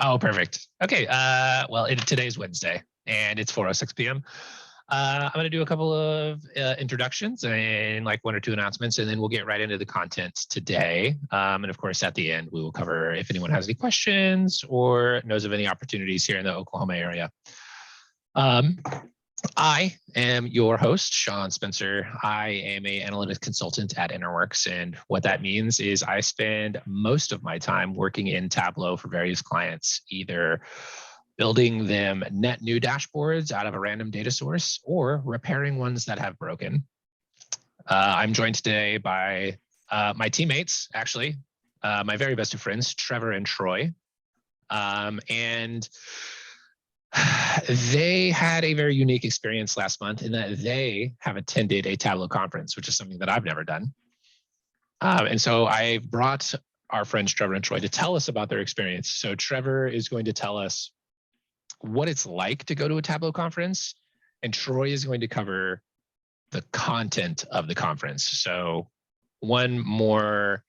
Oh, perfect. Okay. Well, today's Wednesday, and it's 4:06 p.m. I'm going to do a couple of introductions and like one or two announcements, and then we'll get right into the content today. And of course, at the end, we will cover if anyone has any questions or knows of any opportunities here in the Oklahoma area. I am your host, Sean Spencer. I am an analytics consultant at Interworks, and what that means is I spend most of my time working in Tableau for various clients, either building them net new dashboards out of a random data source or repairing ones that have broken. I'm joined today by my teammates, actually, my very best of friends, Trevor and Troy. And they had a very unique experience last month in that they have attended a Tableau conference, which is something that I've never done. And so I brought our friends Trevor and Troy to tell us about their experience. So Trevor is going to tell us what it's like to go to a Tableau conference, and Troy is going to cover the content of the conference. So one more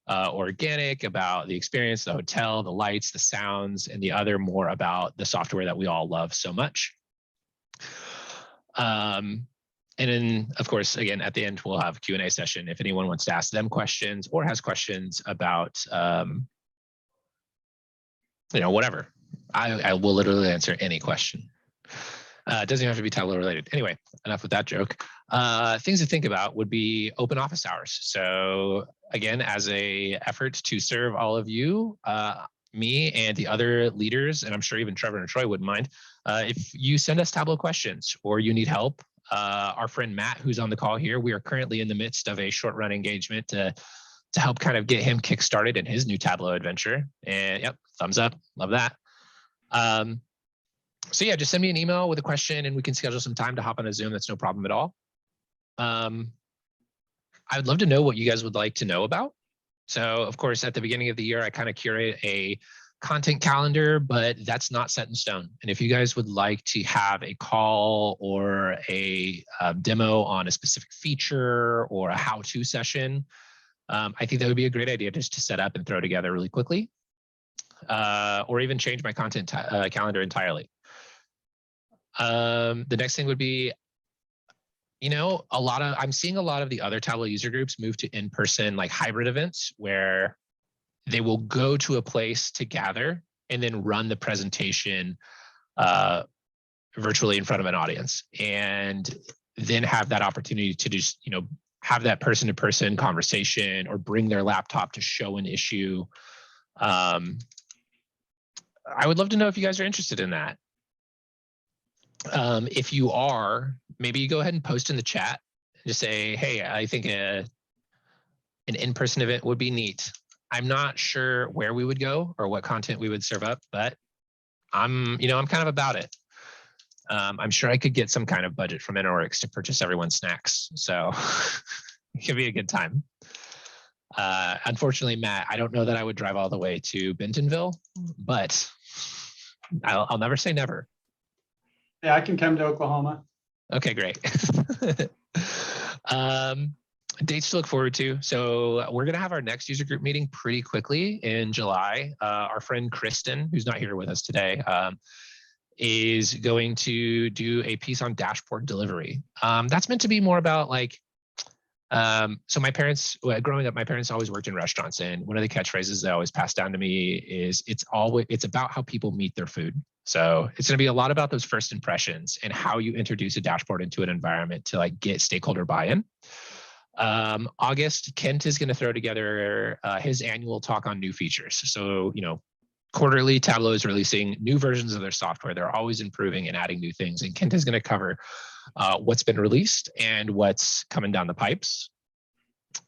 organic about the experience, the hotel, the lights, the sounds, and the other more about the software that we all love so much. And then, of course, again, at the end, we'll have a Q&A session if anyone wants to ask them questions or has questions about, whatever. I will literally answer any question. It doesn't have to be Tableau related. Anyway, enough with that joke. Things to think about would be open office hours. So again, as a effort to serve all of you, me and the other leaders, and I'm sure even Trevor and Troy wouldn't mind, if you send us Tableau questions or you need help, our friend Matt, who's on the call here, we are currently in the midst of a short run engagement to help kind of get him kickstarted in his new Tableau adventure. And yep, thumbs up, love that. So yeah, just send me an email with a question and we can schedule some time to hop on a Zoom. That's no problem at all. I would love to know what you guys would like to know about. So of course, at the beginning of the year, I kind of curate a content calendar, but that's not set in stone. And if you guys would like to have a call or a demo on a specific feature or a how-to session, I think that would be a great idea just to set up and throw together really quickly, or even change my content calendar entirely. The next thing would be, I'm seeing a lot of the other Tableau user groups move to in-person like hybrid events where they will go to a place to gather and then run the presentation virtually in front of an audience, and then have that opportunity to just, have that person-to-person conversation or bring their laptop to show an issue. I would love to know if you guys are interested in that. If you are, maybe you go ahead and post in the chat and just say, hey, I think an in-person event would be neat. I'm not sure where we would go or what content we would serve up, but I'm kind of about it. I'm sure I could get some kind of budget from Interworks to purchase everyone's snacks. So it could be a good time. Unfortunately, Matt, I don't know that I would drive all the way to Bentonville, but I'll never say never. Yeah, I can come to Oklahoma. Okay, great. Dates to look forward to. So we're going to have our next user group meeting pretty quickly in July. Our friend Kristen, who's not here with us today, is going to do a piece on dashboard delivery. That's meant to be more about like, so my parents, growing up, my parents always worked in restaurants, and one of the catchphrases they always passed down to me is it's about how people meet their food. So it's going to be a lot about those first impressions and how you introduce a dashboard into an environment to like get stakeholder buy-in. August, Kent is going to throw together his annual talk on new features. So, quarterly Tableau is releasing new versions of their software. They're always improving and adding new things. And Kent is going to cover what's been released and what's coming down the pipes.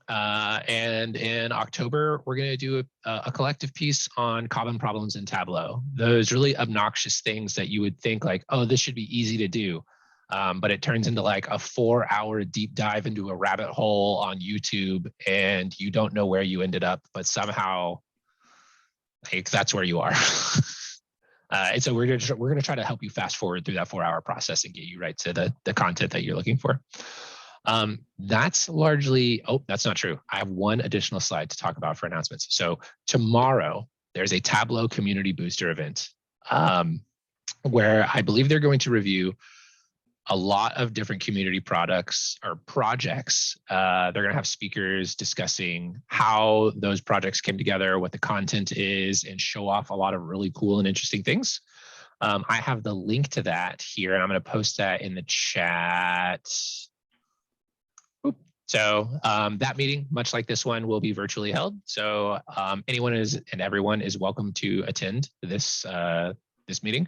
And in October, we're going to do a collective piece on common problems in Tableau. Those really obnoxious things that you would think like, oh, this should be easy to do. But it turns into like a 4-hour deep dive into a rabbit hole on YouTube, and you don't know where you ended up, but somehow like that's where you are. And so we're going to try to help you fast forward through that 4-hour process and get you right to the content that you're looking for. That's largely, oh, that's not true. I have one additional slide to talk about for announcements. So tomorrow, there's a Tableau community booster event where I believe they're going to review a lot of different community products or projects. They're going to have speakers discussing how those projects came together, what the content is, and show off a lot of really cool and interesting things. I have the link to that here, and I'm going to post that in the chat. So that meeting, much like this one, will be virtually held. So anyone is and everyone is welcome to attend this this meeting.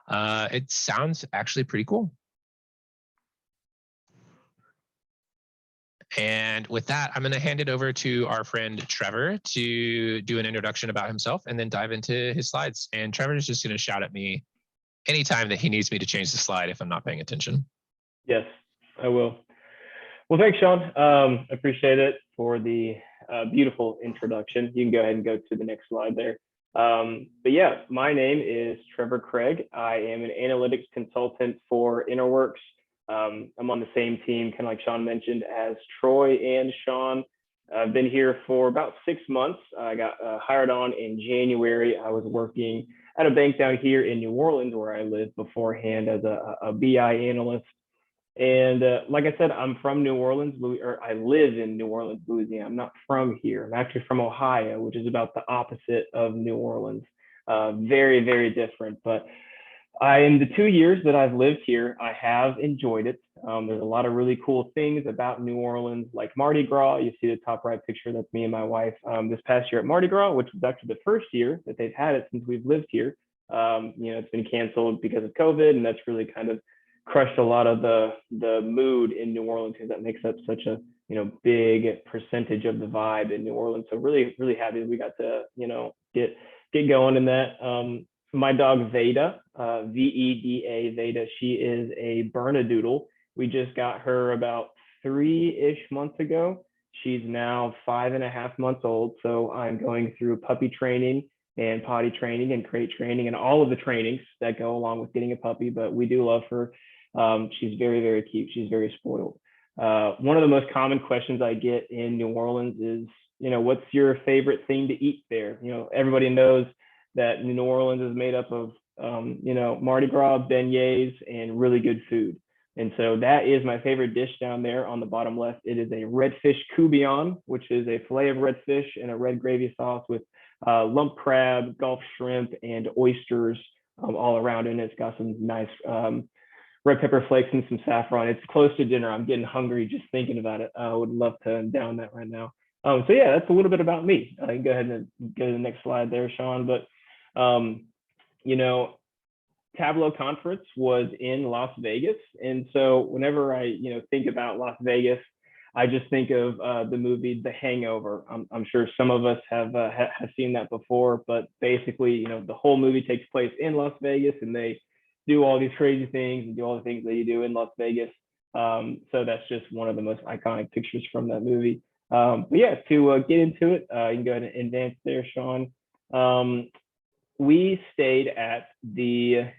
It sounds actually pretty cool. And with that, I'm going to hand it over to our friend Trevor to do an introduction about himself and then dive into his slides. And Trevor is just going to shout at me anytime that he needs me to change the slide if I'm not paying attention. Yes, I will. Well, thanks, Sean. Appreciate it for the beautiful introduction. You can go ahead and go to the next slide there. But yeah, my name is Trevor Craig. I am an analytics consultant for Interworks. I'm on the same team, kind of like Sean mentioned, as Troy and Sean. I've been here for about 6 months. I got hired on in January. I was working at a bank down here in New Orleans where I lived beforehand as a BI analyst. And like I said, I'm from New Orleans, or I live in New Orleans, Louisiana. I'm not from here. I'm actually from Ohio, which is about the opposite of New Orleans. Very, very different. But in the 2 years that I've lived here, I have enjoyed it. There's a lot of really cool things about New Orleans, like Mardi Gras. You see the top right picture, that's me and my wife this past year at Mardi Gras, which was actually the first year that they've had it since we've lived here. It's been canceled because of COVID, and that's really kind of crushed a lot of the mood in New Orleans, because that makes up such a big percentage of the vibe in New Orleans. So really, really happy that we got to get going in that. My dog Veda, Veda, Veda, she is a Bernedoodle. We just got her about 3-ish months ago. She's now 5.5 months old. So I'm going through puppy training and potty training and crate training and all of the trainings that go along with getting a puppy. But we do love her. She's very, very cute. She's very spoiled. One of the most common questions I get in New Orleans is, what's your favorite thing to eat there? Everybody knows that New Orleans is made up of, Mardi Gras, beignets, and really good food. And so that is my favorite dish down there on the bottom left. It is a redfish coubillon, which is a fillet of redfish and a red gravy sauce with lump crab, Gulf shrimp, and oysters all around it. And it's got some nice red pepper flakes and some saffron. It's close to dinner. I'm getting hungry just thinking about it. I would love to down that right now. So yeah, that's a little bit about me. I can go ahead and go to the next slide there, Sean. But Tableau conference was in Las Vegas. And so whenever I, think about Las Vegas, I just think of the movie The Hangover. I'm sure some of us have seen that before, but basically, the whole movie takes place in Las Vegas, and they do all these crazy things and do all the things that you do in Las Vegas. So that's just one of the most iconic pictures from that movie. But yeah, to get into it, you can go ahead and advance there, Sean. We stayed at the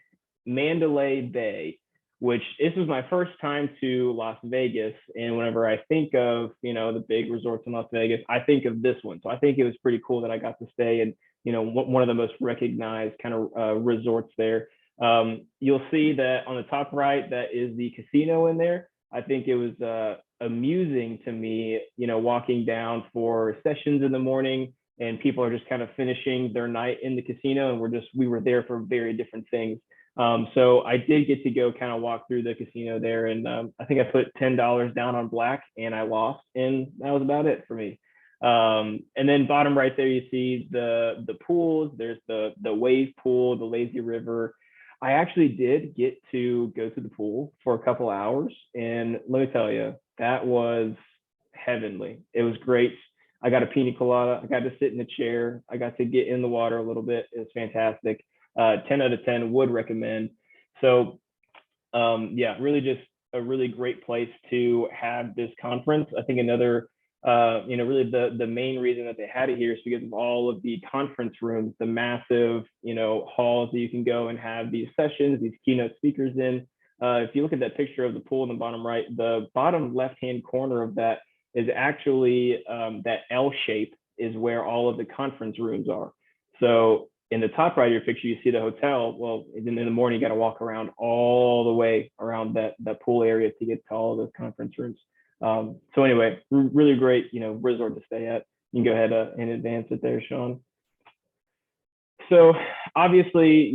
Mandalay Bay, which this was my first time to Las Vegas. And whenever I think of, the big resorts in Las Vegas, I think of this one. So I think it was pretty cool that I got to stay in, one of the most recognized kind of resorts there. You'll see that on the top right, that is the casino in there. I think it was amusing to me, walking down for sessions in the morning, and people are just kind of finishing their night in the casino, and we were there for very different things. So I did get to go kind of walk through the casino there, and I think I put $10 down on black, and I lost, and that was about it for me. And then bottom right there, you see the pools. There's the wave pool, the lazy river. I actually did get to go to the pool for a couple hours, and let me tell you, that was heavenly. It was great. I got a pina colada. I got to sit in the chair. I got to get in the water a little bit. It was fantastic. 10 out of 10 would recommend. So yeah, really just a really great place to have this conference. I think another, really the main reason that they had it here is because of all of the conference rooms, the massive, halls that you can go and have these sessions, these keynote speakers in. If you look at that picture of the pool in the bottom right, the bottom left-hand corner of that is actually that L shape is where all of the conference rooms are. So in the top right of your picture, you see the hotel. Well, in the morning, you got to walk around all the way around that pool area to get to all of those conference rooms. So anyway, really great, resort to stay at. You can go ahead and advance it there, Sean. So obviously,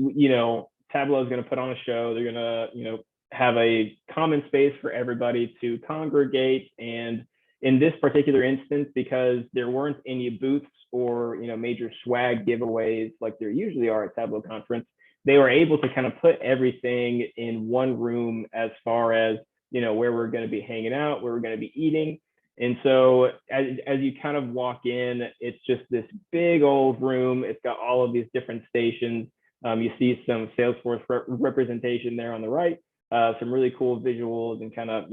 Tableau is going to put on a show. They're going to, have a common space for everybody to congregate. And in this particular instance, because there weren't any booths or, major swag giveaways like there usually are at Tableau conference, they were able to kind of put everything in one room as far as, where we're going to be hanging out, where we're going to be eating. And so as you kind of walk in, it's just this big old room. It's got all of these different stations. You see some Salesforce representation there on the right, some really cool visuals and kind of,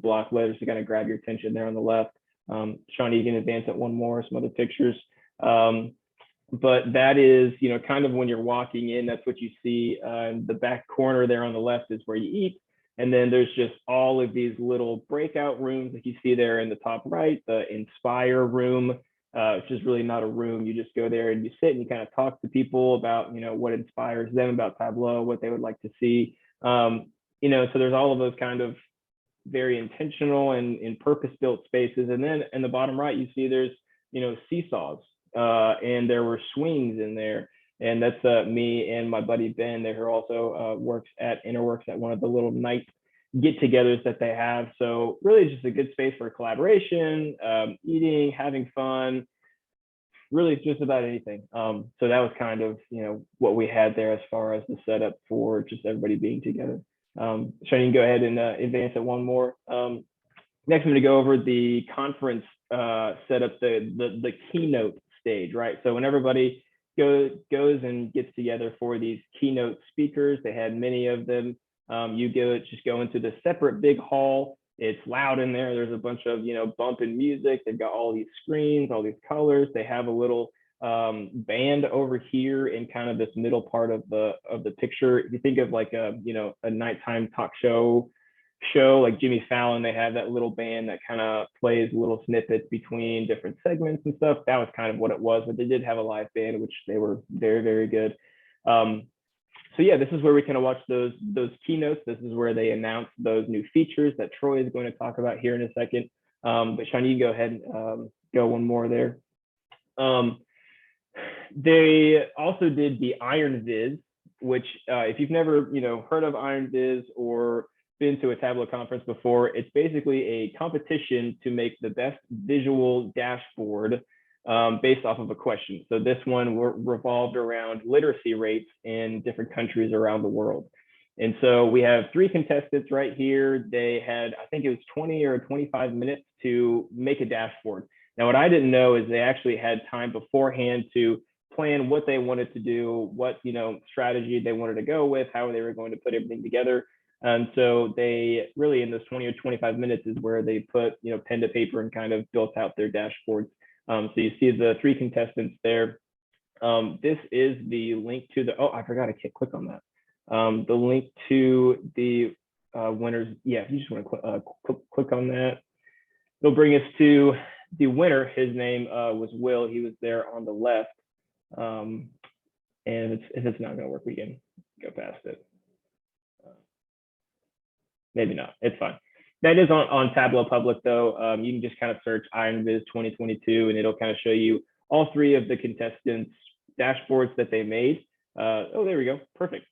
block letters to kind of grab your attention there on the left. Sean, you can advance it one more, some other pictures. But that is, kind of when you're walking in, that's what you see. In the back corner there on the left is where you eat. And then there's just all of these little breakout rooms like you see there in the top right, the Inspire room, which is really not a room. You just go there and you sit and you kind of talk to people about, what inspires them about Tableau, what they would like to see. So there's all of those kind of very intentional and purpose-built spaces. And then in the bottom right, you see there's, seesaws, and there were swings in there. And that's me and my buddy Ben there, who also works at Interworks at one of the little night get-togethers that they have. So really just a good space for collaboration, eating, having fun, really just about anything. So that was kind of, what we had there as far as the setup for just everybody being together. Sean, you can go ahead and advance it one more. Next, I'm going to go over the conference setup, the keynote stage, right? So when everybody goes and gets together for these keynote speakers, they had many of them. You just go into the separate big hall. It's loud in there. There's a bunch of bumping music. They've got all these screens, all these colors. They have a little band over here in kind of this middle part of the picture. If you think of like a nighttime talk show like Jimmy Fallon, they have that little band that kind of plays little snippets between different segments and stuff. That was kind of what it was, but they did have a live band, which they were very, very good. So yeah, this is where we kind of watch those keynotes. This is where they announce those new features that Troy is going to talk about here in a second. But Sean, you can go ahead and go one more there. They also did the Iron Viz, which if you've never heard of Iron Viz or been to a Tableau conference before, it's basically a competition to make the best visual dashboard based off of a question. So this one revolved around literacy rates in different countries around the world. And so we have 3 contestants right here. They had, I think it was 20 or 25 minutes to make a dashboard. Now, what I didn't know is they actually had time beforehand to plan what they wanted to do, what strategy they wanted to go with, how they were going to put everything together. And so they really, in those 20 or 25 minutes is where they put pen to paper and kind of built out their dashboards. So you see the 3 contestants there. This is the link to the, I forgot to click on that. The link to the winners. Yeah, if you just want to click on that, it'll bring us to the winner. His name was Will. He was there on the left. And if it's not going to work, we can go past it. Maybe not. It's fine. That is on Tableau Public, though. You can just kind of search Iron Viz 2022, and it'll kind of show you all 3 of the contestants' dashboards that they made. Oh, there we go. Perfect.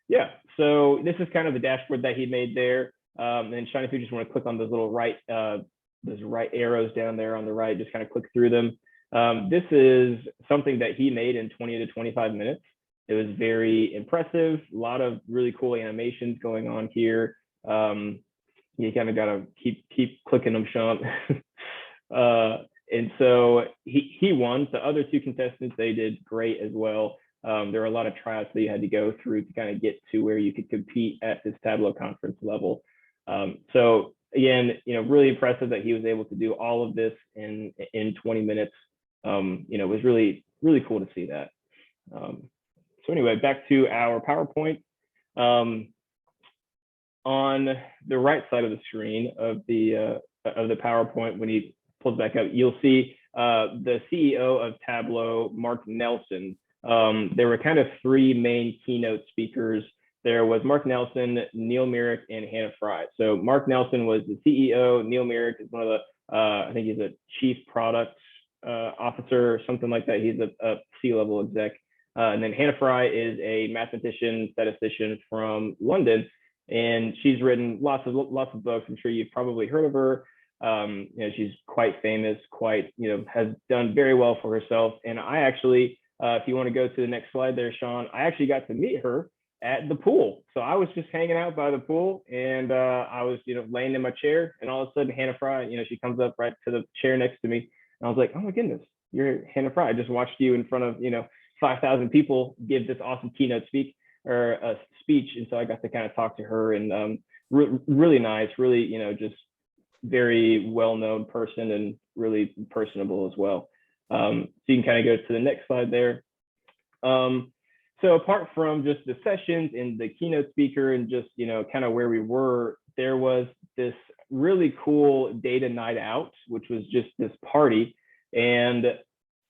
Yeah. So this is kind of the dashboard that he made there. And Sean, if you just want to click on those little right arrows down there on the right, just kind of click through them. This is something that he made in 20 to 25 minutes. It was very impressive. A lot of really cool animations going on here. You kind of got to keep clicking them, Sean. And so he won. The other 2 contestants, they did great as well. There were a lot of tryouts that you had to go through to kind of get to where you could compete at this Tableau conference level. So again, really impressive that he was able to do all of this in 20 minutes. It was really, really cool to see that. So anyway, back to our PowerPoint. On the right side of the screen of the PowerPoint, when he pulls back up, you'll see the CEO of Tableau, Mark Nelson. there were kind of three main keynote speakers. There was Mark Nelson, Neil Myrick, and Hannah Fry. So Mark Nelson was the CEO. Neil Myrick is one of the, I think he's a chief product officer or something like that. He's a C-level exec. And then Hannah Fry is a mathematician, statistician from London, and she's written lots of books. I'm sure you've probably heard of her. She's quite famous, has done very well for herself. And I actually, if you want to go to the next slide there, Sean, I actually got to meet her at the pool. So I was just hanging out by the pool, and I was, laying in my chair, and all of a sudden Hannah Fry, she comes up right to the chair next to me, and I was like, oh my goodness, you're Hannah Fry. I just watched you in front of 5,000 people give this awesome keynote speech. And so I got to kind of talk to her, and really nice, really just very well-known person, and really personable as well. So you can kind of go to the next slide there. So apart from just the sessions and the keynote speaker and just, kind of where we were, there was this really cool data night out, which was just this party. And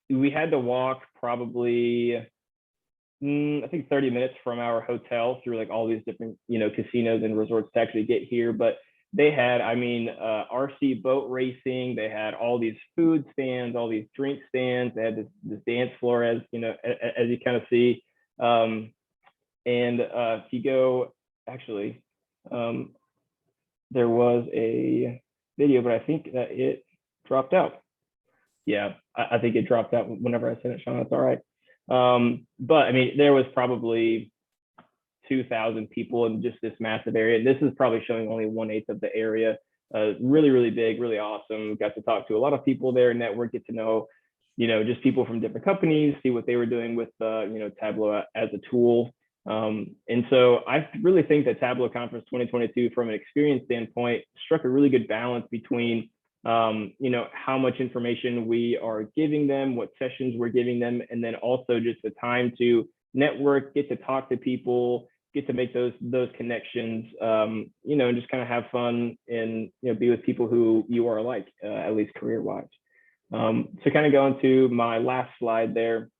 we had to walk probably, I think 30 minutes from our hotel through like all these different, casinos and resorts to actually get here. But they had, RC boat racing. They had all these food stands, all these drink stands. They had this dance floor, as you kind of see. If you go, actually, there was a video, but I think that it dropped out. Yeah, I think it dropped out whenever I sent it, Sean. That's all right. But there was probably 2,000 people in just this massive area. This is probably showing only 1/8 of the area. Really, really big, really awesome. Got to talk to a lot of people there, network, get to know, just people from different companies, see what they were doing with, Tableau as a tool. And so I really think that Tableau Conference 2022, from an experience standpoint, struck a really good balance between, how much information we are giving them, what sessions we're giving them, and then also just the time to network, get to talk to people, get to make those connections, and just kind of have fun and, be with people who you are alike, at least career-wise. So kind of going to my last slide there,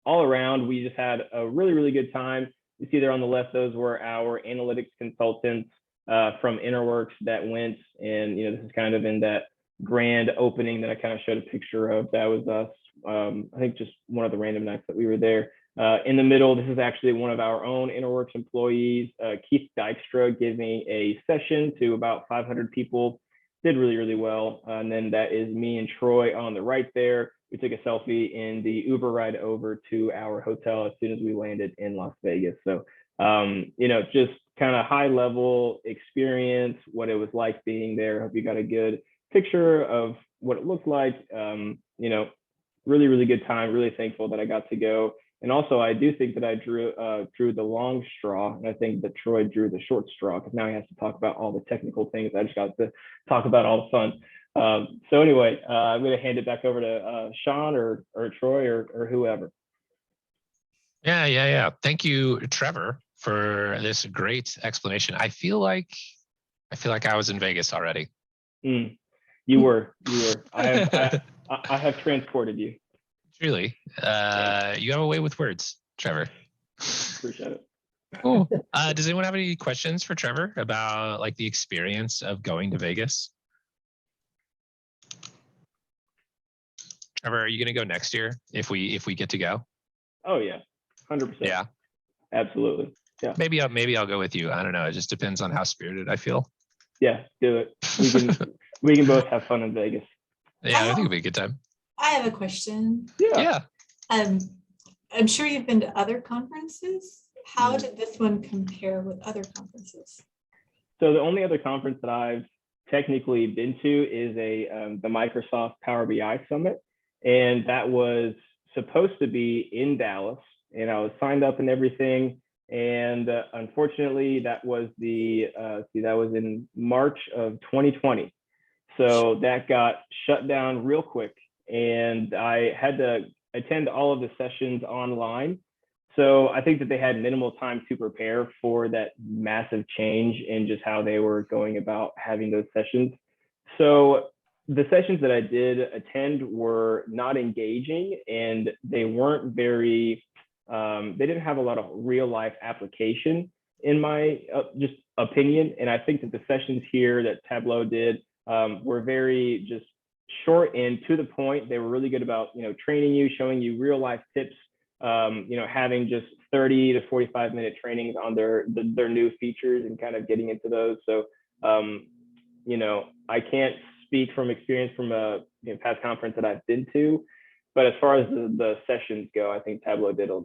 all around, we just had a really, really good time. You see there on the left, those were our analytics consultants from Interworks that went, and this is kind of in that grand opening that I kind of showed a picture of. That was us. I think just one of the random nights that we were there. In the middle, this is actually one of our own Interworks employees, Keith Dykstra, giving a session to about 500 people. Did really, really well. And then that is me and Troy on the right there. We took a selfie in the Uber ride over to our hotel as soon as we landed in Las Vegas. So, just kind of high level experience, what it was like being there. Hope you got a good picture of what it looked like. Really, really good time. Really thankful that I got to go. And also, I do think that I drew the long straw, and I think that Troy drew the short straw, because now he has to talk about all the technical things. I just got to talk about all the fun. So anyway, I'm going to hand it back over to Sean or Troy or whoever. Yeah. Thank you, Trevor, for this great explanation. I feel like I was in Vegas already. You were. I have transported you. Truly, you have a way with words, Trevor. Appreciate it. Cool. Does anyone have any questions for Trevor about like the experience of going to Vegas? Trevor, are you going to go next year if we get to go? Oh yeah, 100%. Yeah, absolutely. Yeah. Maybe I'll go with you. I don't know. It just depends on how spirited I feel. Yeah, do it. We can both have fun in Vegas. Yeah, I think it'll be a good time. I have a question. Yeah. I'm sure you've been to other conferences. How did this one compare with other conferences? So the only other conference that I've technically been to is the Microsoft Power BI Summit, and that was supposed to be in Dallas, and I was signed up and everything. And unfortunately, that was that was in March of 2020. So that got shut down real quick, and I had to attend all of the sessions online. So I think that they had minimal time to prepare for that massive change in just how they were going about having those sessions. So the sessions that I did attend were not engaging, and they weren't very they didn't have a lot of real life application in my just opinion. And I think that the sessions here that Tableau did were very just short and to the point. They were really good about, training you, showing you real life tips, having just 30 to 45-minute trainings on their new features and kind of getting into those. So, I can't speak from experience from a past conference that I've been to, but as far as the sessions go, I think Tableau did a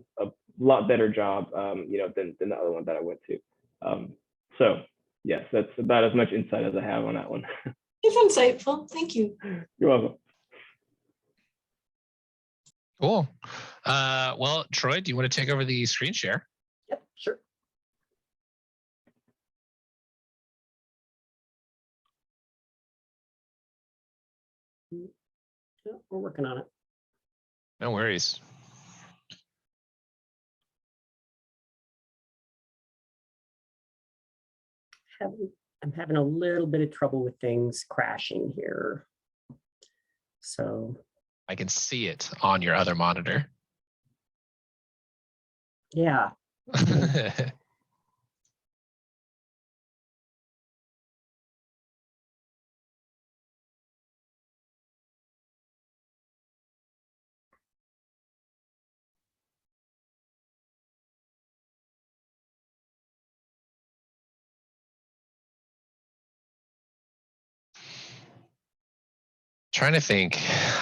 lot better job, than the other one that I went to. So yes, that's about as much insight as I have on that one. It's insightful. Thank you. You're welcome. Cool. Well, Troy, do you want to take over the screen share? Yep, sure. Yeah, we're working on it. No worries. I'm having a little bit of trouble with things crashing here. So I can see it on your other monitor. yeah. Trying to think.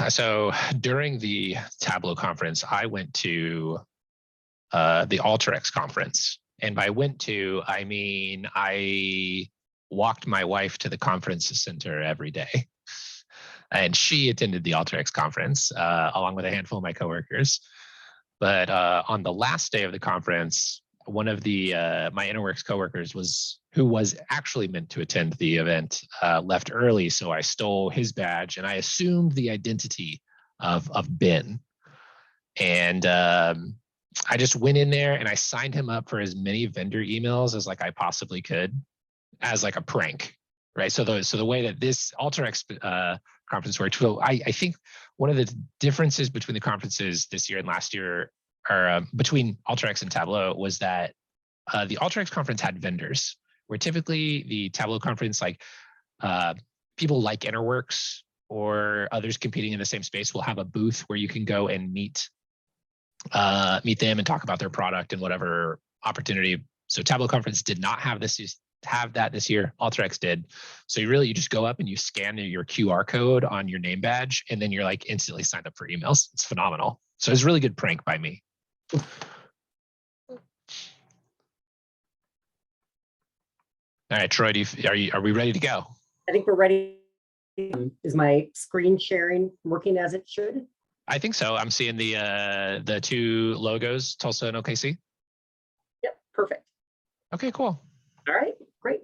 So during the Tableau conference, I went to the Alteryx conference. And by went to, I mean, I walked my wife to the conference center every day. And she attended the Alteryx conference along with a handful of my coworkers. But on the last day of the conference, one of the my InterWorks coworkers who was actually meant to attend the event left early, so I stole his badge and I assumed the identity of Ben. And I just went in there and I signed him up for as many vendor emails as I possibly could, as a prank, right? So the way that this Alteryx conference worked, well, I think one of the differences between the conferences this year and last year, or between Alteryx and Tableau, was that the Alteryx conference had vendors, where typically the Tableau conference, people like InterWorks or others competing in the same space will have a booth where you can go and meet them and talk about their product and whatever opportunity. So Tableau conference did not have that this year. Alteryx did. So you just go up and you scan your QR code on your name badge, and then you're instantly signed up for emails. It's phenomenal. So it's a really good prank by me. All right, Troy, are we ready to go? I think we're ready. Is my screen sharing working as it should? I think so. I'm seeing the two logos, Tulsa and OKC. Yep, perfect. Okay, cool. All right, great.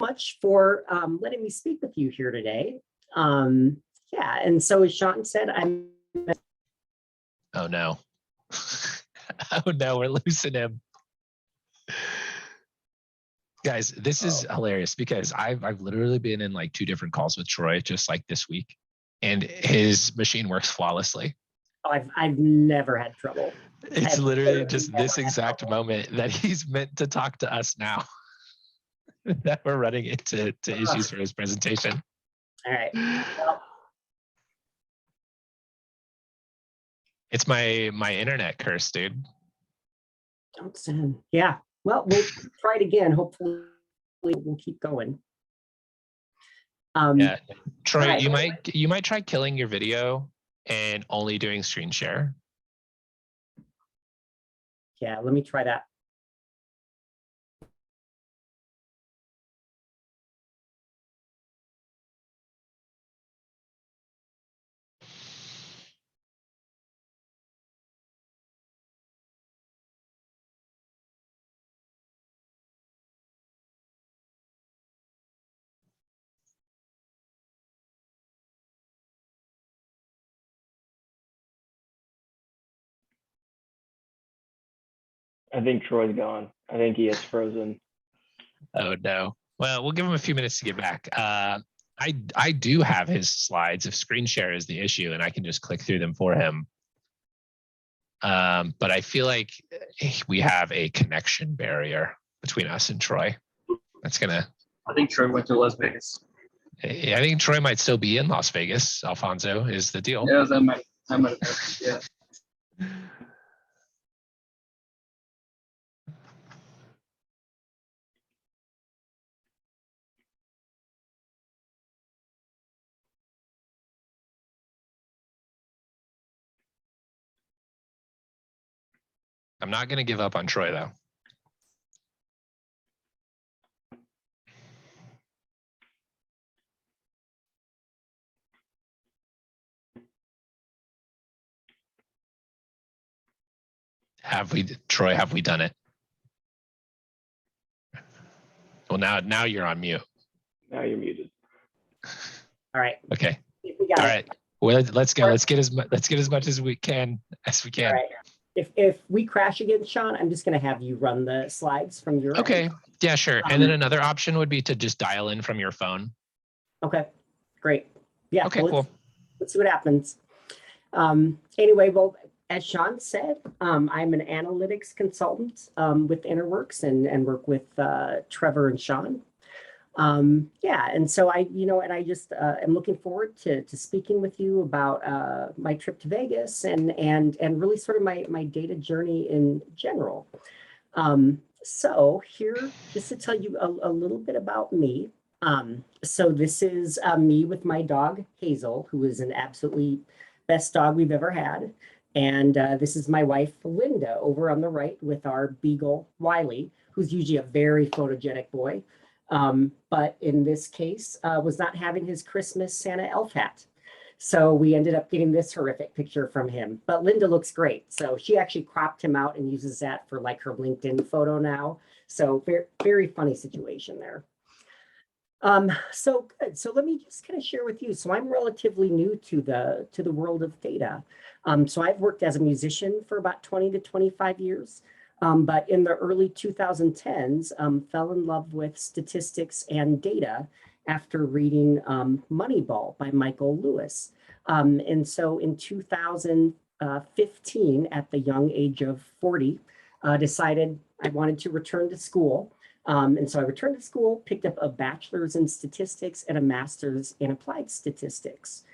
Much for letting me speak with you here today. Yeah, and so as Sean said, I'm. Oh no. Oh no, we're losing him. Guys, this is hilarious because I've literally been in 2 different calls with Troy just this week, and his machine works flawlessly. Oh, I've never had trouble. It's literally just this exact moment that he's meant to talk to us now that we're running into issues for his presentation. All right. Well, it's my internet curse, dude. don't send. Yeah. Well, we'll try it again. Hopefully, we'll keep going. Yeah, Troy, right. you might try killing your video and only doing screen share. Yeah, let me try that. I think Troy's gone. I think he is frozen. Oh no. Well, we'll give him a few minutes to get back. I do have his slides if screen share is the issue, and I can just click through them for him. But I feel like we have a connection barrier between us and Troy. That's gonna. I think Troy went to Las Vegas. I think Troy might still be in Las Vegas. Alfonso is the deal. Yeah, that might have happened. Yeah. I'm not gonna give up on Troy though. Troy, have we done it? Well, now you're on mute. Now you're muted. All right. Okay. We got All it. right. Well, let's go. Let's get as much as we can. All right. If we crash again, Sean, I'm just going to have you run the slides from your Okay. end. Yeah, sure. And then another option would be to just dial in from your phone. Okay, great. Yeah. Okay, well, cool. Let's see what happens. Anyway, well, as Sean said, I'm an analytics consultant with Interworks and work with Trevor and Sean. Yeah, and so I just am looking forward to speaking with you about my trip to Vegas and really sort of my data journey in general. So here, just to tell you a little bit about me. So this is me with my dog, Hazel, who is an absolutely best dog we've ever had. And this is my wife, Linda, over on the right with our beagle, Wiley, who's usually a very photogenic boy. But in this case, was not having his Christmas Santa elf hat. So we ended up getting this horrific picture from him. But Linda looks great. So she actually cropped him out and uses that for like her LinkedIn photo now. So very, very funny situation there. So good. So let me just kind of share with you. So I'm relatively new to the world of data. So I've worked as a musician for about 20 to 25 years. But in the early 2010s, fell in love with statistics and data after reading Moneyball by Michael Lewis. And so in 2015, at the young age of 40, decided I wanted to return to school. And so I returned to school, picked up a bachelor's in statistics and a master's in applied statistics.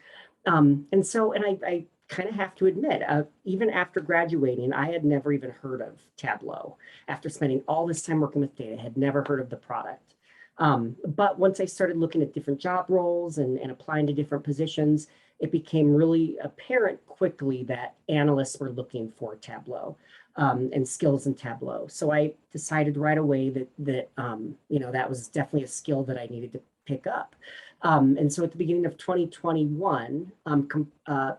And I kind of have to admit, even after graduating, I had never even heard of Tableau. After spending all this time working with data, I had never heard of the product. But once I started looking at different job roles and applying to different positions, it became really apparent quickly that analysts were looking for Tableau and skills in Tableau. So I decided right away that that was definitely a skill that I needed to pick up. And so at the beginning of 2021,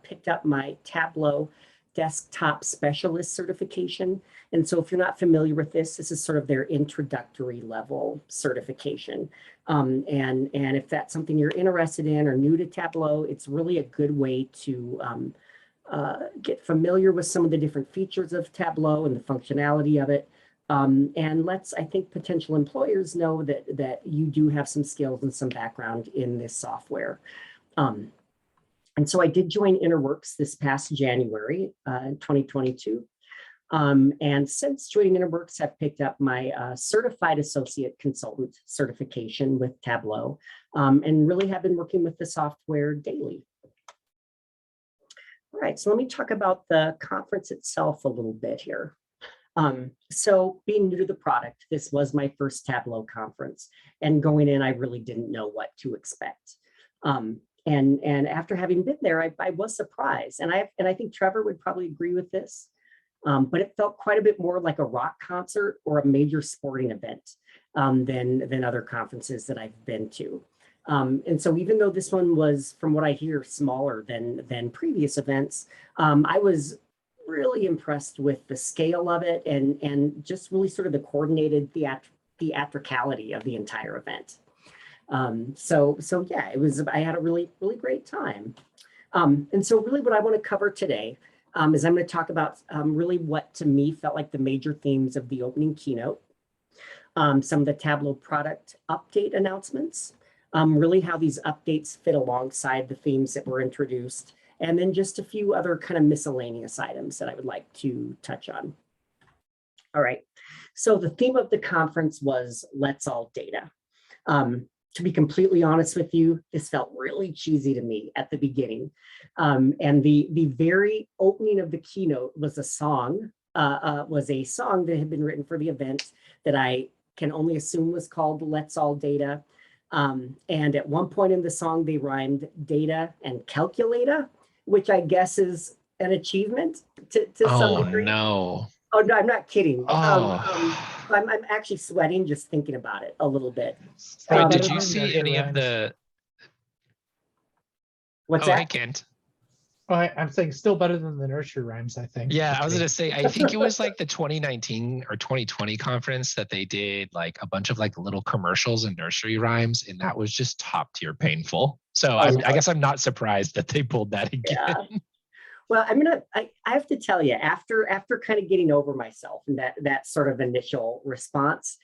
picked up my Tableau desktop specialist certification. And so if you're not familiar with this, this is sort of their introductory level certification. And if that's something you're interested in or new to Tableau, it's really a good way to get familiar with some of the different features of Tableau and the functionality of it. And lets, I think, potential employers know that you do have some skills and some background in this software. And so I did join Interworks this past January in 2022. And since joining Interworks, I've picked up my Certified Associate Consultant certification with Tableau and really have been working with the software daily. All right, so let me talk about the conference itself a little bit here. So being new to the product, this was my first Tableau conference, and going in, I really didn't know what to expect. And after having been there, I was surprised, and I think Trevor would probably agree with this, but it felt quite a bit more like a rock concert or a major sporting event than other conferences that I've been to. And so even though this one was, from what I hear, smaller than previous events, I was really impressed with the scale of it and just really sort of the coordinated theatricality of the entire event. So yeah, I had a really, really great time. And so really what I want to cover today is I'm going to talk about really what to me felt like the major themes of the opening keynote, some of the Tableau product update announcements, really how these updates fit alongside the themes that were introduced, and then just a few other kind of miscellaneous items that I would like to touch on. All right, so the theme of the conference was Let's All Data. To be completely honest with you, this felt really cheesy to me at the beginning. And the very opening of the keynote was a song, that had been written for the event that I can only assume was called Let's All Data. And at one point in the song, they rhymed data and calculator, which I guess is an achievement to some degree. No. Oh, no, I'm not kidding. Oh. I'm actually sweating just thinking about it a little bit. Wait, Um, did better you than see nursery any of rhymes. the? What's Oh, hey, that? Kent. Oh, I'm saying still better than the nursery rhymes, I think. Yeah, Just I was kidding. gonna say, I think it was like the 2019 or 2020 conference that they did like a bunch of like little commercials and nursery rhymes, and that was just top tier painful. So I guess I'm not surprised that they pulled that again. Yeah. Well, I have to tell you, after kind of getting over myself and that sort of initial response,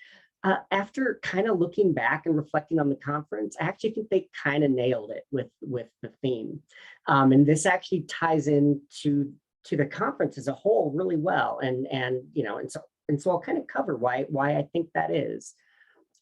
after kind of looking back and reflecting on the conference, I actually think they kind of nailed it with the theme. And this actually ties into the conference as a whole really well. And so I'll kind of cover why I think that is.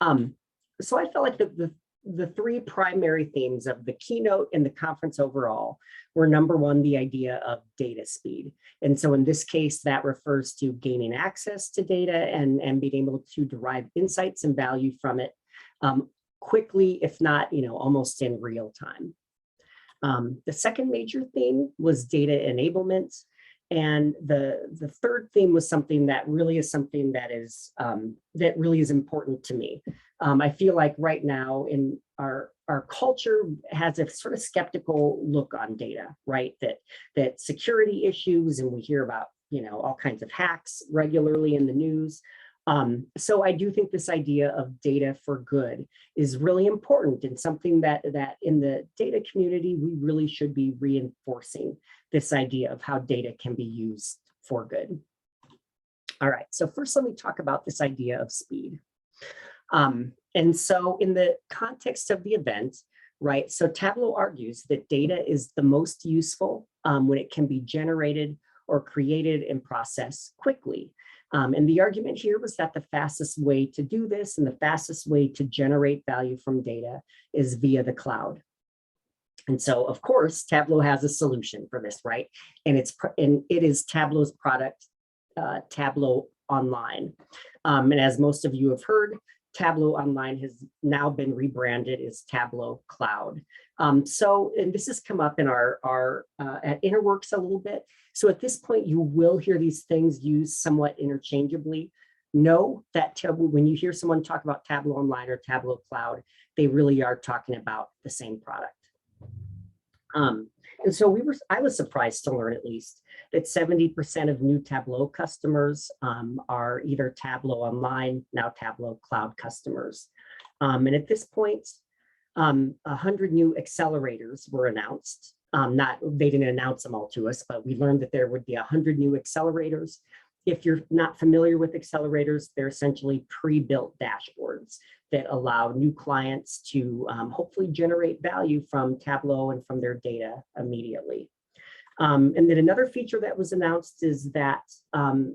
So I felt like the three primary themes of the keynote and the conference overall were, number one, the idea of data speed. And so in this case, that refers to gaining access to data and being able to derive insights and value from it quickly, if not, almost in real time. The second major theme was data enablement. And the third theme was something that really is important to me. I feel like right now in our culture has a sort of skeptical look on data, right? That security issues, and we hear about all kinds of hacks regularly in the news. So I do think this idea of data for good is really important, and something that in the data community we really should be reinforcing, this idea of how data can be used for good. All right, so first let me talk about this idea of speed. And so in the context of the event, right, so Tableau argues that data is the most useful when it can be generated or created and processed quickly. And the argument here was that the fastest way to do this and the fastest way to generate value from data is via the cloud. And so, of course, Tableau has a solution for this, right? And it is Tableau's product, Tableau Online. And as most of you have heard, Tableau Online has now been rebranded as Tableau Cloud. And this has come up in our at Interworks a little bit. So at this point, you will hear these things used somewhat interchangeably. Know that when you hear someone talk about Tableau Online or Tableau Cloud, they really are talking about the same product. And so I was surprised to learn, at least, that 70% of new Tableau customers are either Tableau Online, now Tableau Cloud customers. And at this point, 100 new accelerators were announced. They didn't announce them all to us, but we learned that there would be 100 new accelerators. If you're not familiar with accelerators, they're essentially pre-built dashboards that allow new clients to hopefully generate value from Tableau and from their data immediately. And then another feature that was announced is that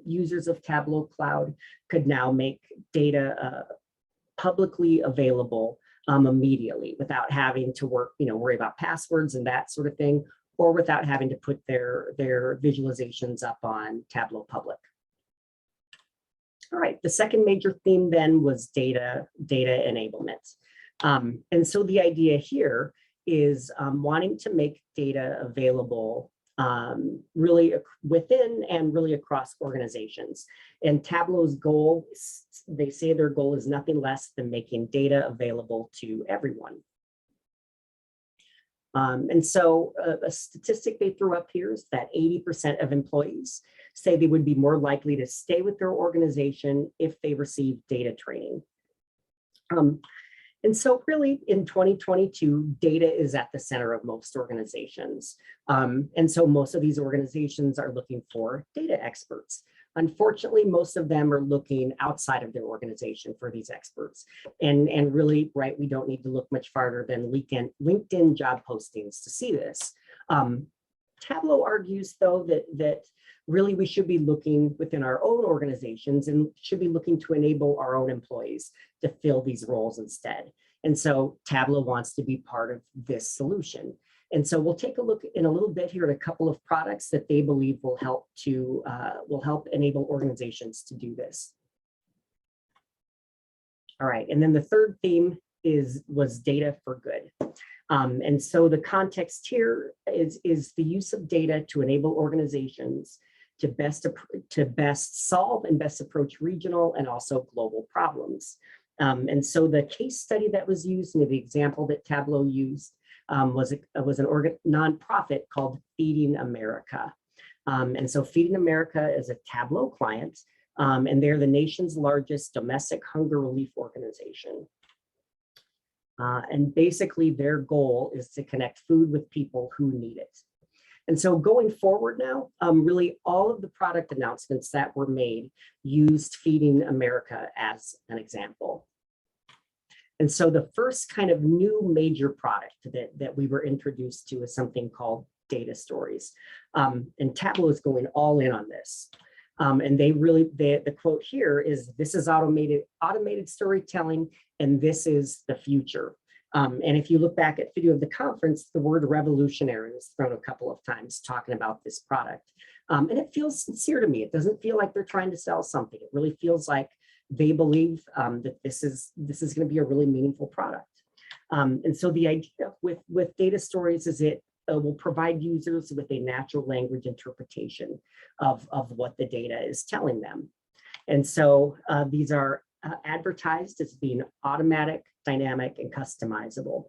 users of Tableau Cloud could now make data publicly available immediately without having to worry about passwords and that sort of thing, or without having to put their visualizations up on Tableau Public. All right, the second major theme then was data enablement. And so the idea here is wanting to make data available really within and really across organizations. And Tableau's goal, they say their goal is nothing less than making data available to everyone. And so a statistic they threw up here is that 80% of employees say they would be more likely to stay with their organization if they receive data training. And so really in 2022, data is at the center of most organizations. And so most of these organizations are looking for data experts. Unfortunately, most of them are looking outside of their organization for these experts. And really, right, we don't need to look much farther than LinkedIn job postings to see this. Tableau argues, though, that really we should be looking within our own organizations and should be looking to enable our own employees to fill these roles instead. And so Tableau wants to be part of this solution. And so we'll take a look in a little bit here at a couple of products that they believe will help enable organizations to do this. All right, and then the third theme was data for good. And so the context here is the use of data to enable organizations to best solve and best approach regional and also global problems. And so the case study that was used, and the example that Tableau used, was an nonprofit called Feeding America. And so Feeding America is a Tableau client, and they're the nation's largest domestic hunger relief organization. And basically their goal is to connect food with people who need it. And so going forward now, really all of the product announcements that were made used Feeding America as an example. And so the first kind of new major product that we were introduced to is something called data stories. And Tableau is going all in on this. And the quote here is, "This is automated storytelling, and this is the future." And if you look back at video of the conference, the word revolutionary was thrown a couple of times talking about this product. And it feels sincere to me. It doesn't feel like they're trying to sell something. It really feels like they believe that this is going to be a really meaningful product. And so the idea with data stories is it will provide users with a natural language interpretation of what the data is telling them. And so these are advertised as being automatic, dynamic, and customizable.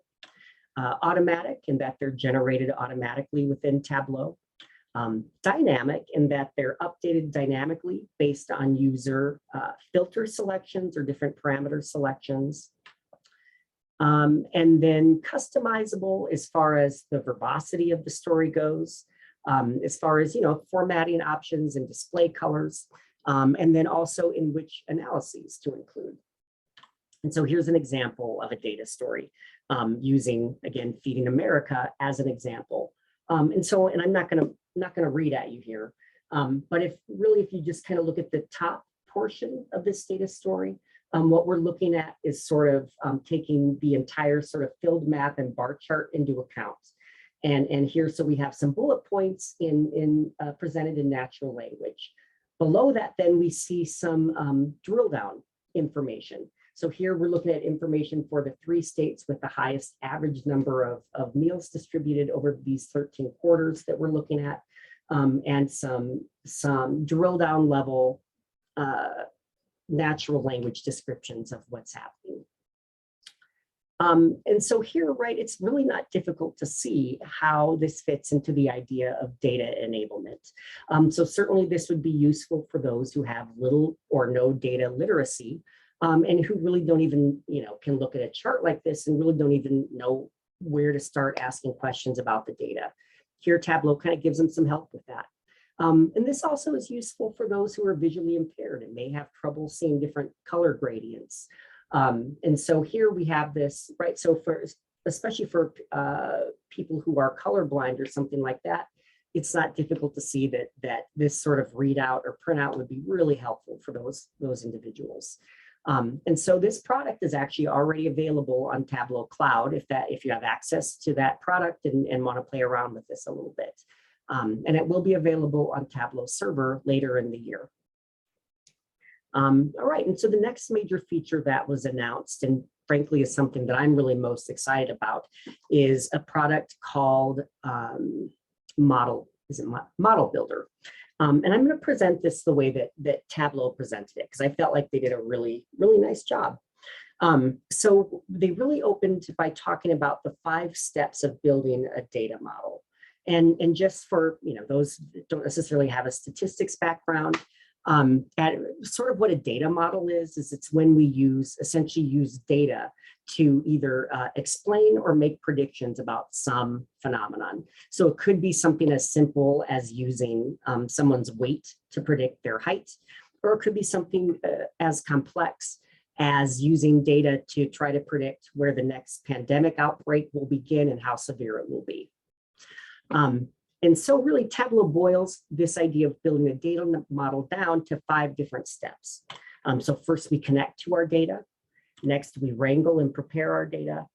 Automatic in that they're generated automatically within Tableau. Dynamic in that they're updated dynamically based on user filter selections or different parameter selections. And then customizable as far as the verbosity of the story goes, as far as, formatting options and display colors, and then also in which analyses to include. And so here's an example of a data story using, again, Feeding America as an example. And I'm not gonna read at you here, but if you just kind of look at the top portion of this data story, what we're looking at is sort of taking the entire sort of field map and bar chart into account. And here, so we have some bullet points presented in natural language. Below that, then we see some drill down information. So here we're looking at information for the 3 states with the highest average number of meals distributed over these 13 quarters that we're looking at, and some drill down level natural language descriptions of what's happening. And so here, right, it's really not difficult to see how this fits into the idea of data enablement. So certainly this would be useful for those who have little or no data literacy, and who really don't even, can look at a chart like this and really don't even know where to start asking questions about the data. Here, Tableau kind of gives them some help with that. And this also is useful for those who are visually impaired and may have trouble seeing different color gradients. And so here we have this, right? So especially for people who are colorblind or something like that, it's not difficult to see that this sort of readout or printout would be really helpful for those individuals. And so this product is actually already available on Tableau Cloud if you have access to that product and want to play around with this a little bit. And it will be available on Tableau Server later in the year. All right, and so the next major feature that was announced, and frankly is something that I'm really most excited about, is a product called Model Builder. And I'm going to present this the way that Tableau presented it, because I felt like they did a really, really nice job. So they really opened by talking about the 5 steps of building a data model. And just for those that don't necessarily have a statistics background, sort of what a data model is it's when we essentially use data to either explain or make predictions about some phenomenon. So it could be something as simple as using someone's weight to predict their height, or it could be something as complex as using data to try to predict where the next pandemic outbreak will begin and how severe it will be. And so really Tableau boils this idea of building a data model down to 5 different steps. So first we connect to our data. Next, we wrangle and prepare our data.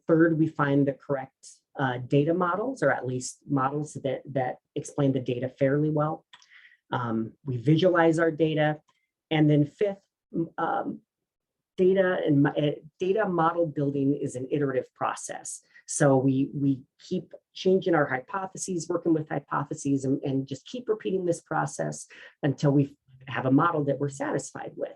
Third, we find the correct data models, or at least models that explain the data fairly well. We visualize our data. And then fifth, data model building is an iterative process. So we keep changing our hypotheses, working with hypotheses, and just keep repeating this process until we have a model that we're satisfied with.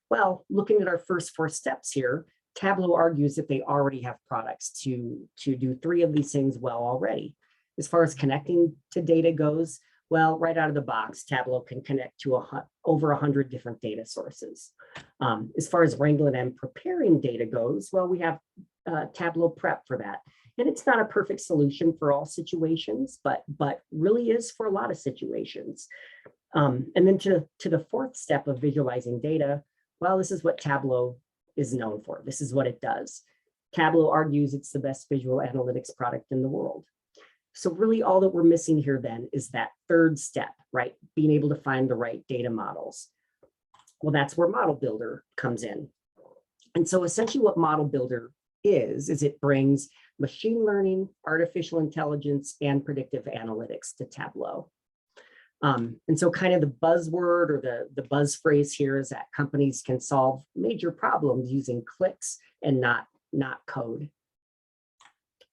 Well, looking at our first 4 steps here, Tableau argues that they already have products to do 3 of these things well already. As far as connecting to data goes, well, right out of the box, Tableau can connect to over 100 different data sources. As far as wrangling and preparing data goes, well, we have Tableau Prep for that. And it's not a perfect solution for all situations, but really is for a lot of situations. And then to the 4th step of visualizing data, well, this is what Tableau is known for. This is what it does. Tableau argues it's the best visual analytics product in the world. So really all that we're missing here then is that 3rd step, right? Being able to find the right data models. Well, that's where Model Builder comes in. And so essentially what Model Builder is it brings machine learning, artificial intelligence, and predictive analytics to Tableau. And so kind of the buzzword or the buzz phrase here is that companies can solve major problems using clicks and not code.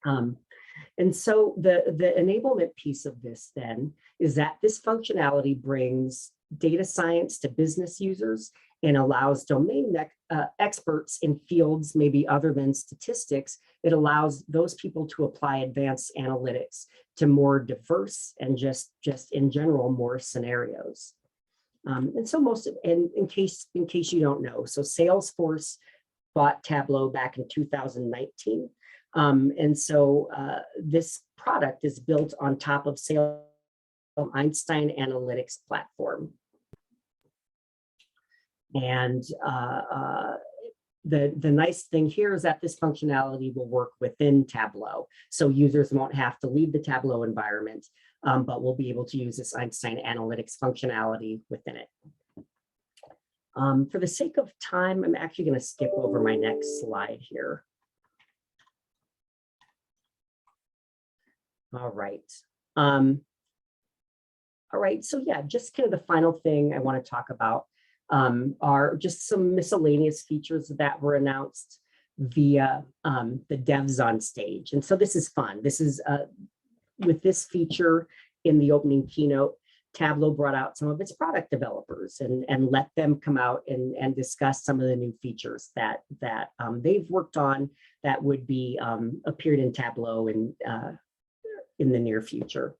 And so the enablement piece of this then is that this functionality brings data science to business users and allows domain experts in fields maybe other than statistics. It allows those people to apply advanced analytics to more diverse and just in general more scenarios. And so in case you don't know, so Salesforce bought Tableau back in 2019. And so this product is built on top of Salesforce Einstein Analytics platform. And the nice thing here is that this functionality will work within Tableau. So users won't have to leave the Tableau environment, but will be able to use this Einstein Analytics functionality within it. For the sake of time, I'm actually going to skip over my next slide here. All right. All right, so yeah, just kind of the final thing I want to talk about are just some miscellaneous features that were announced via the devs on stage. And so this is fun. This is with this feature in the opening keynote, Tableau brought out some of its product developers and let them come out and discuss some of the new features that they've worked on that would be appeared in Tableau in the near future.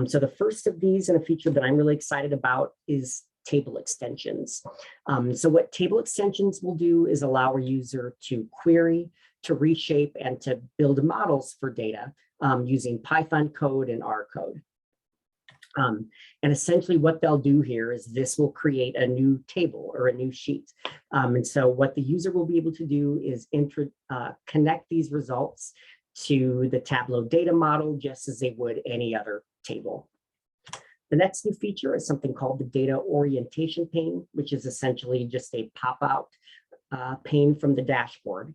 So the first of these and a feature that I'm really excited about is table extensions. So what table extensions will do is allow a user to query, to reshape, and to build models for data using Python code and R code. And essentially what they'll do here is this will create a new table or a new sheet. And so what the user will be able to do is connect these results to the Tableau data model just as they would any other table. The next new feature is something called the data orientation pane, which is essentially just a pop-out pane from the dashboard.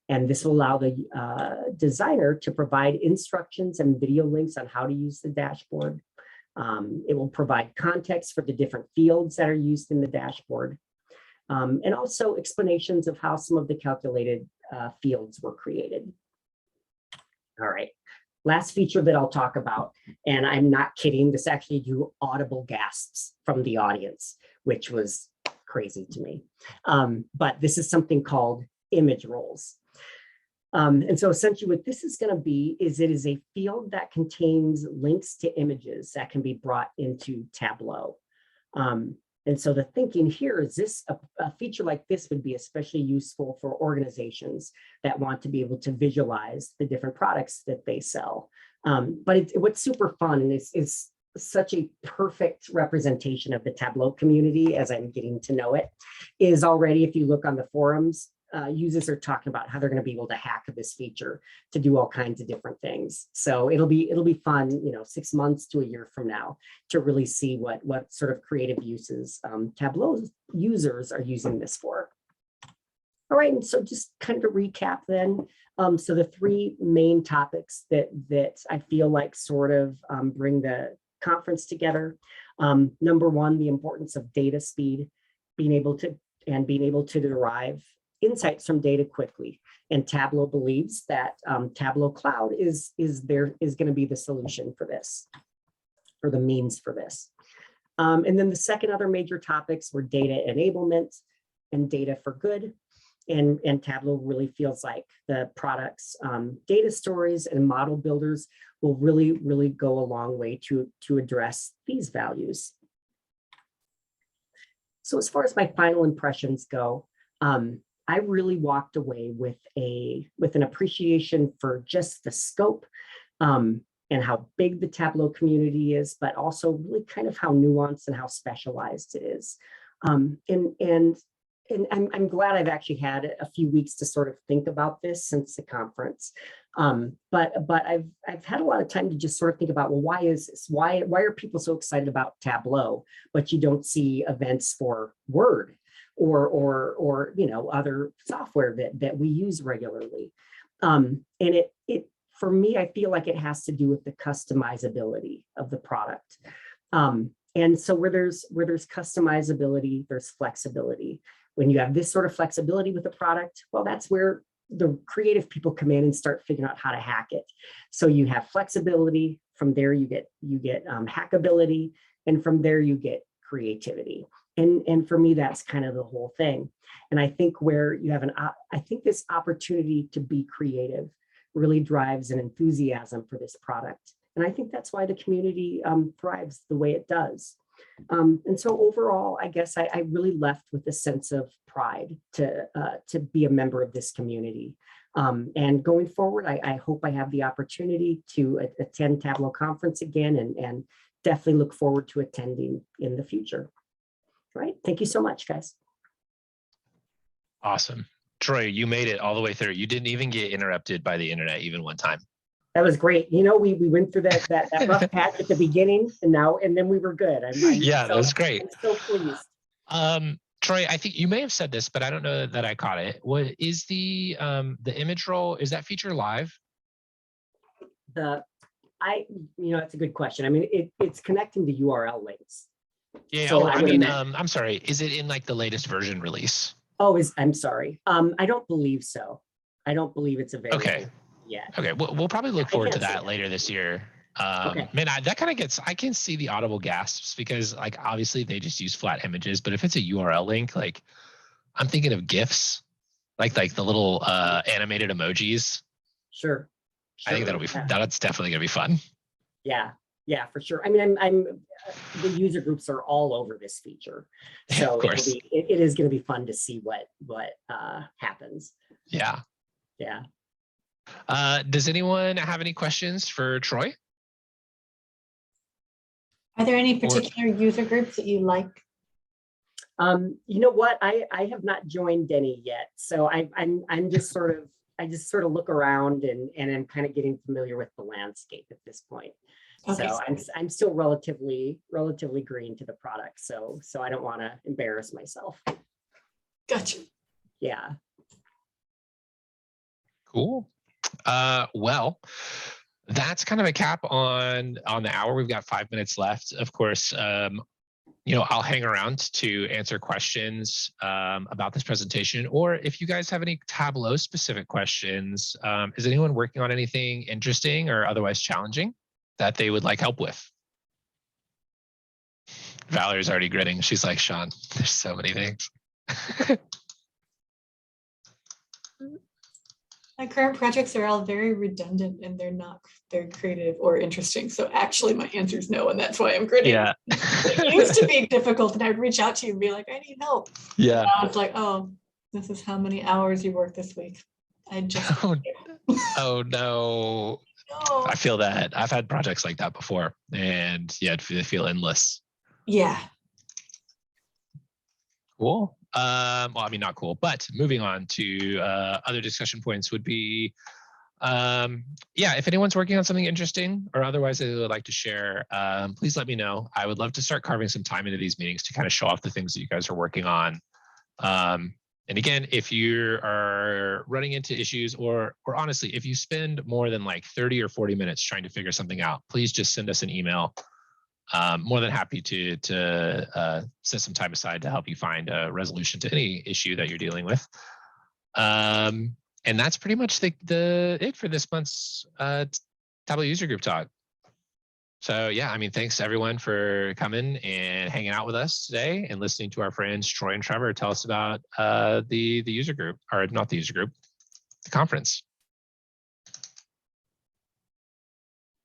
And this will allow the designer to provide instructions and video links on how to use the dashboard. It will provide context for the different fields that are used in the dashboard, and also explanations of how some of the calculated fields were created. All right. Last feature that I'll talk about, and I'm not kidding, this actually drew audible gasps from the audience, which was crazy to me. But this is something called image roles. And so essentially what this is going to be is it is a field that contains links to images that can be brought into Tableau. And so the thinking here is a feature like this would be especially useful for organizations that want to be able to visualize the different products that they sell. But what's super fun and is such a perfect representation of the Tableau community as I'm getting to know it is already, if you look on the forums, users are talking about how they're going to be able to hack this feature to do all kinds of different things. So it'll be fun, 6 months to a year from now to really see what sort of creative uses Tableau users are using this for. All right, and so just kind of to recap then. So the three main topics that I feel like sort of bring the conference together. Number one, the importance of data speed, being able to derive insights from data quickly. And Tableau believes that Tableau Cloud is going to be the solution for this, or the means for this. And then the second other major topics were data enablement and data for good. And Tableau really feels like the product's data stories and model builders will really go a long way to address these values. So as far as my final impressions go, I really walked away with an appreciation for just the scope and how big the Tableau community is, but also really kind of how nuanced and how specialized it is. And I'm glad I've actually had a few weeks to sort of think about this since the conference. But I've had a lot of time to just sort of think about, well, why is this? Why are people so excited about Tableau, but you don't see events for Word or other software that we use regularly? And it for me, I feel like it has to do with the customizability of the product. And so where there's customizability, there's flexibility. When you have this sort of flexibility with the product, well, that's where the creative people come in and start figuring out how to hack it. So you have flexibility. From there, you get hackability, and from there you get creativity. And for me, that's kind of the whole thing. And I think where you have I think this opportunity to be creative really drives an enthusiasm for this product. And I think that's why the community thrives the way it does. And so overall, I guess I really left with a sense of pride to be a member of this community. And going forward, I hope I have the opportunity to attend Tableau conference again and definitely look forward to attending in the future. All right. Thank you so much, guys. Awesome. Troy, you made it all the way through. You didn't even get interrupted by the internet even one time. That was great. We went through that rough patch at the beginning, and then we were good. That was great. I'm so pleased. Troy, I think you may have said this, but I don't know that I caught it. What is the image roll? Is that feature live? That's a good question. I mean, it's connecting to URL links. Yeah. So I'm sorry. Is it in like the latest version release? I'm sorry. I don't believe so. I don't believe it's available. Okay. Yeah. Okay. We'll probably look forward to that later this year. Okay. Man, that kind of gets, I can see the audible gasps because like, obviously they just use flat images, but if it's a URL link, like I'm thinking of GIFs, like the little animated emojis. Sure. I think that's definitely gonna be fun. Yeah, for sure. I mean, the user groups are all over this feature, so of course. it is going to be fun to see what happens. Yeah. Yeah. Does anyone have any questions for Troy? Are there any particular user groups that you like? You know what? I have not joined any yet, so I'm just sort of look around and I'm kind of getting familiar with the landscape at this point. Okay. So I'm still relatively green to the product, so I don't want to embarrass myself. Gotcha. Yeah. Cool. Well, that's kind of a cap on the hour. We've got 5 minutes left. Of course, I'll hang around to answer questions about this presentation, or if you guys have any Tableau specific questions, is anyone working on anything interesting or otherwise challenging that they would like help with? Valerie's already grinning. She's like, Sean, there's so many things. My current projects are all very redundant and they're not very creative or interesting. So actually my answer is no, and that's why I'm grinning. Yeah. It used to be difficult and I'd reach out to you and be like, I need help. Yeah. And now it's like, oh, this is how many hours you worked this week. I just oh no. No. I feel that. I've had projects like that before, and yeah, they feel endless. Yeah. Cool. Well, I mean, not cool, but moving on to other discussion points would be, yeah, if anyone's working on something interesting or otherwise they would like to share, please let me know. I would love to start carving some time into these meetings to kind of show off the things that you guys are working on. And again, if you are running into issues or honestly, if you spend more than like 30 or 40 minutes trying to figure something out, please just send us an email. More than happy to set some time aside to help you find a resolution to any issue that you're dealing with. And that's pretty much it for this month's Tableau user group talk. So yeah, I mean, thanks everyone for coming and hanging out with us today and listening to our friends Troy and Trevor tell us about the user group, or not the user group, the conference.